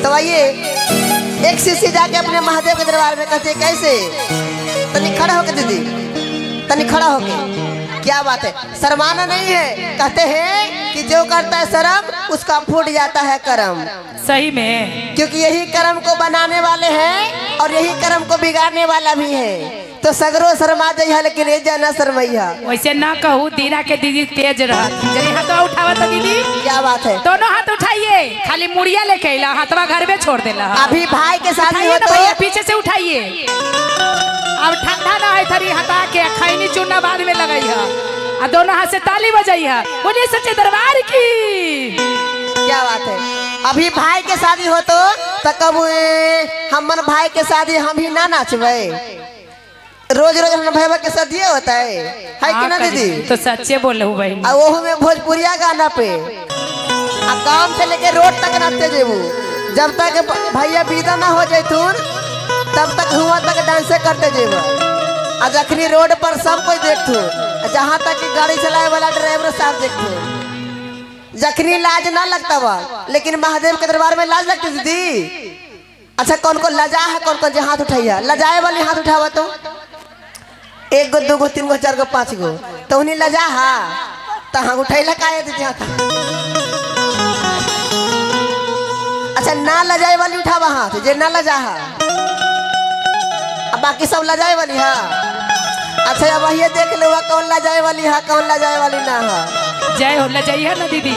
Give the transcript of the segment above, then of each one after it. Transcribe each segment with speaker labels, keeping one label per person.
Speaker 1: तो आइए एक शिष्य जाके अपने महादेव के दरबार में कहते कैसे, तनी खड़ा होके दीदी, तनी खड़ा होके, क्या बात है, शर्माना नहीं है। कहते हैं कि जो करता है शर्म उसका फूट जाता है कर्म।
Speaker 2: सही में,
Speaker 1: क्योंकि यही कर्म को बनाने वाले हैं और यही कर्म को बिगाड़ने वाला भी है। तो सगरो शर्मा जइहा लेकिन ए जाना शर्मैया।
Speaker 2: वैसे ना कहूँ दीना के दीदी तेज रहा। जरी हाथवा उठावा तो दीदी,
Speaker 1: क्या बात है,
Speaker 2: दोनों हाथ उठाइए, खाली मुड़िया लेके अइला, हाथवा घर में छोड़ देला।
Speaker 1: अभी भाई के साथ
Speaker 2: उठाइए ना भैया, पीछे से उठाइए। अब ठंडा ना है, थरी हटा के खैनी चूना बाद में लगाई है और दोनों हाथ से ताली बजाई है। बोलिए सच्चे दरबार की।
Speaker 1: क्या बात है, अभी भाई के शादी हो तो कब हमन भाई के शादी हम ही ना नाचबे। रोज रोज हम भाई के शादी होता है कि ना दीदी।
Speaker 2: तो सच्चे बोले हो भाई,
Speaker 1: और वो में भोजपुरिया गाना पे काम से लेके रोड तक नाचते जेबू। जब तक भैया विदा ना हो जैतून तब तक हुआ तक डांसे करते जेबू। और जखनी रोड पर सब कोई देखतू, जहाँ तक गाड़ी चलाए वाला ड्राइवर साहब देखतू। जखनी लाज ना लगता बा, लेकिन महादेव के दरबार में लाज लगती दीदी। अच्छा कौन कौन लजा है, कौन कौन हाथ उठाइया, लजाए वाली हाथ उठावा तो 1 गो 2 गो 3 गो 4 गो 5 गो तो उन्हीं लजा हा तो हाँ उठैला काहे दीदी हाथ। अच्छा ना लजाए वाली उठावा हाथ, जे ना लजा हा, अब बाकी सब लजाए वाली हा। अच्छा अब ये देख लो कौन लजाए वाली हा, कौन लजाए वाली ना हा।
Speaker 2: जय हो, लजाइए ना दीदी।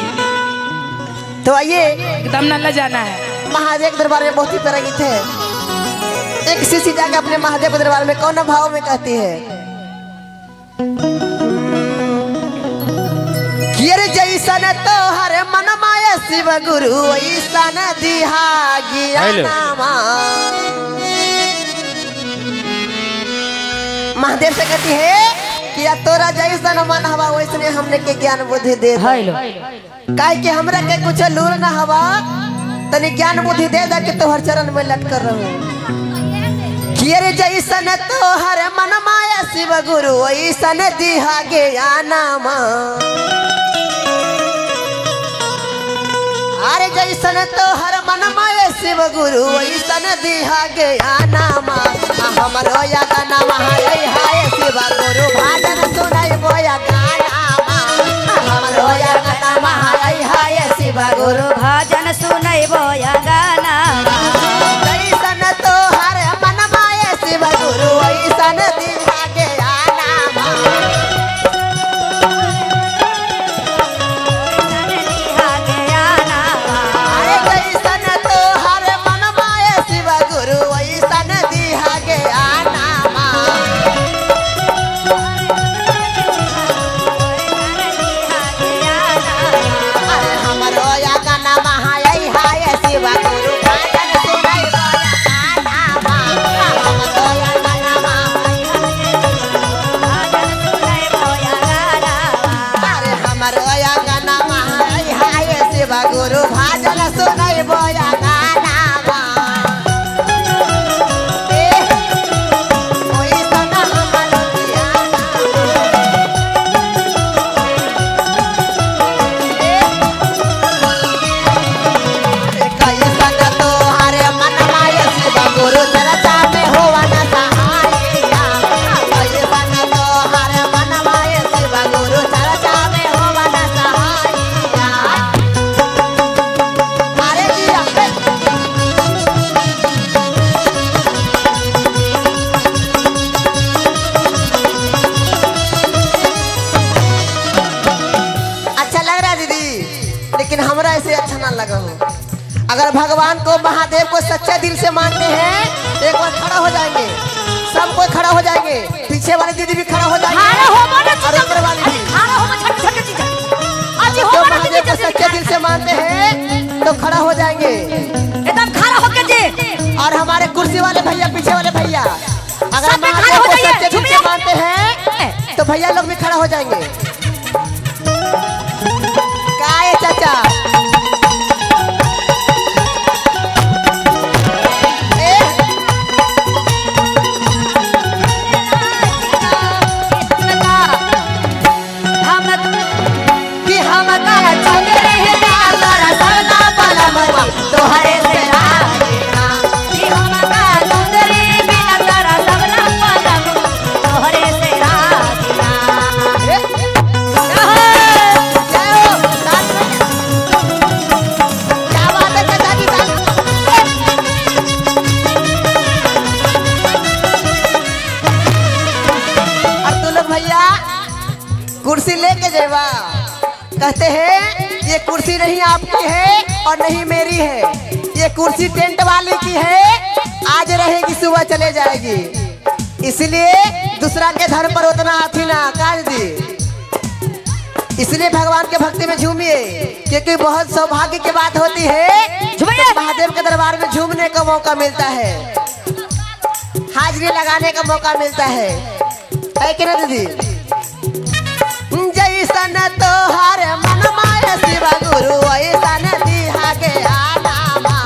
Speaker 1: तो आइए
Speaker 2: एकदम न लजाना है।
Speaker 1: महादेव दरबार में बहुत ही प्यारा गीत है। एक शिष्य जाके अपने महादेव दरबार में कौन भाव में कहती है, जैसन तो हर मन माया शिव गुरु ऐसन दिहा ज्ञानमा। महादेव से कहती है कि तोरा जैसन मन हवा वैसने हमने के ज्ञान बुद्धि दे, काहे कि हमरा के कुछ लूर ना हवा, तनी ज्ञान बुद्धि दे दा कि तोहर चरण में लटकर रहूं। कियर जैसन तोहर मन माया शिव गुरु ऐसन दिहा ज्ञानमा। अरे जैसन तोहर मन माया शिव गुरु ऐसन दिहा ज्ञानमा। हमरो या गानामा हाय शिव गुरु भजन सुनाई बोया गानामा। हमरो या गानामा हाय शिव गुरु
Speaker 3: भजन सुनाई बोया गानामा।
Speaker 1: जैसन तोहर मन माया शिव गुरु ऐसन दिहा ज्ञानामा। अरे जैसन तोहर मन माया शिव गुरु ऐसन दिहा ज्ञानामा। अरे हमरो या गानामा हाय शिव गुरु भजन सुनाई बोया गानामा। हमरो या गानामा अरे हमरो या गानामा हाय शिव गुरु भजन सुनाई बोया गानामा। ओइसन हमर दियाना। कैसन तोहर मन माया शिव गुरु चर्चा में होवा न सहाइया। कैसन तोहर मन माया शिव गुरु चर्चा में होवा न सहाइया। अरे दिया अच्छा लग रहा है दीदी, लेकिन हमरा ऐसे अच्छा ना लगा हो। अगर भगवान को महादेव को सच्चे दिल से मानते हैं तो एक बार खड़ा हो जाएंगे, सब कोई खड़ा हो जाएंगे, पीछे वाली दीदी भी खड़ा हो जाएंगे और इधर वाली भी। जो महादेव को सच्चे दिल से मानते हैं तो खड़ा हो जाएंगे
Speaker 3: एकदम खड़ा होके जी।
Speaker 1: और हमारे कुर्सी वाले भैया, पीछे वाले भैया, अगर
Speaker 3: सब में खड़े
Speaker 1: महादेव
Speaker 3: हो
Speaker 1: को
Speaker 3: जाइए,
Speaker 1: सच्चे दिल से मानते हैं तो भैया लोग भी खड़ा हो जाएंगे। काय चाचा
Speaker 3: हम का चल रहे तोहरे से
Speaker 1: कुर्सी नहीं आपकी है और नहीं मेरी है, ये कुर्सी टेंट वाले की है। आज रहेगी सुबह चले जाएगी, इसलिए दूसरा के धर्म पर उतना हाथी ना काट दी। इसलिए भगवान के भक्ति में झूमिए, क्योंकि बहुत सौभाग्य की बात होती है जब महादेव के दरबार में झूमने का मौका मिलता है, हाजिरी लगाने का मौका मिलता है कि ना दीदी? जैसन तोहर मन माया शिव गुरु ऐसन दिहा के आनामा।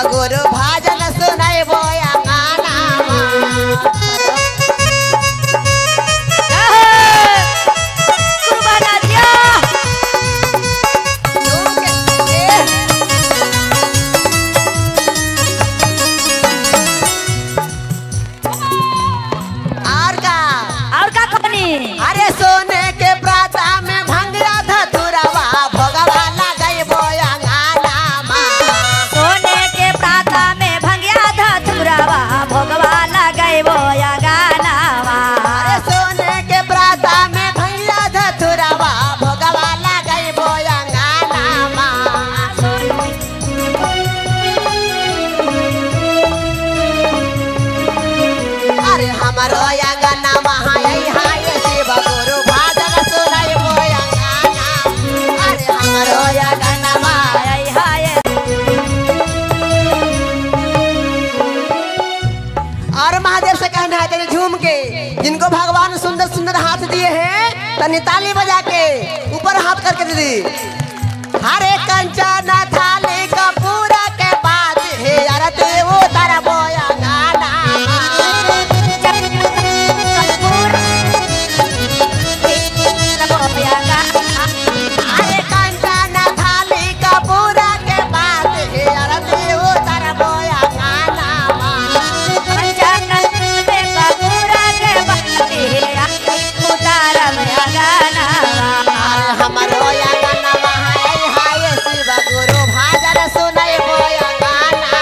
Speaker 1: गुरु भाजन सुनाई बोया गाना और का कहानी। अरे सोने के प्राता में भंगिया धतुरवा भोगवा लगाई बोया गाना। सोने के प्राता में भंगिया धतुरवा भोगवा लगाई बोया गाना। अरे सोने के प्राता में भंगिया धतुरवा भोगवा लगाई बोया गाना। अरे हमारो या गाना महाई हाय शिव गुरु भाजन सुनाई बोया गाना। अरे हमारो या गाना महाई हाय। और महादेव से कहना है तेरे झूम के, जिनको भगवान सुंदर सुंदर हाथ दिए हैं तनी ताली बजा के ऊपर हाथ करके दीदी। हरे कंचन थाली कपूर के बाद हे आरती उतार बोया गाना। अरे कंचन थाली कपूर के बाद हे आरती उतार बोया गाना। हमारो या गाना महाई हाय शिव गुरु भाजन सुनाई बोया गाना।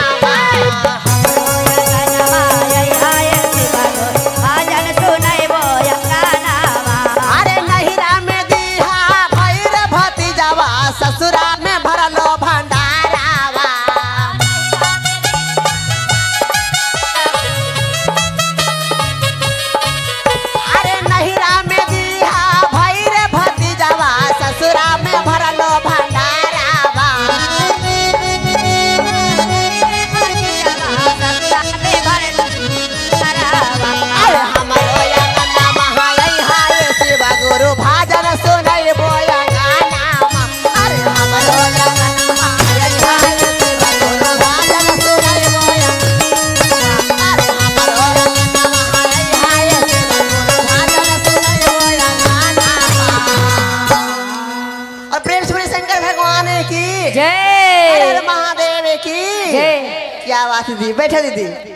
Speaker 1: अरे नहिरा में दीहा भैर भतीजावा ससुरा में भरलो भंडारावा। अरे नहिरा में दीहा भैर भतीजावा ससुरा में भरलो भंडारावा। अरे हमारो या गाना महाई हाय शिव गुरु भाजन सुनाई बोया गाना। अरे हमारो या गाना महाई हाय शिव गुरु भाजन सुनाई बोया। अरे हमारो या गाना महाई हाय शिव गुरु भाजन सुनाई बोया गाना। और प्रेम से शंकर भगवान की
Speaker 2: जय।
Speaker 1: हर महादेव की
Speaker 2: जय।
Speaker 1: क्या बात दीदी, बैठे दीदी।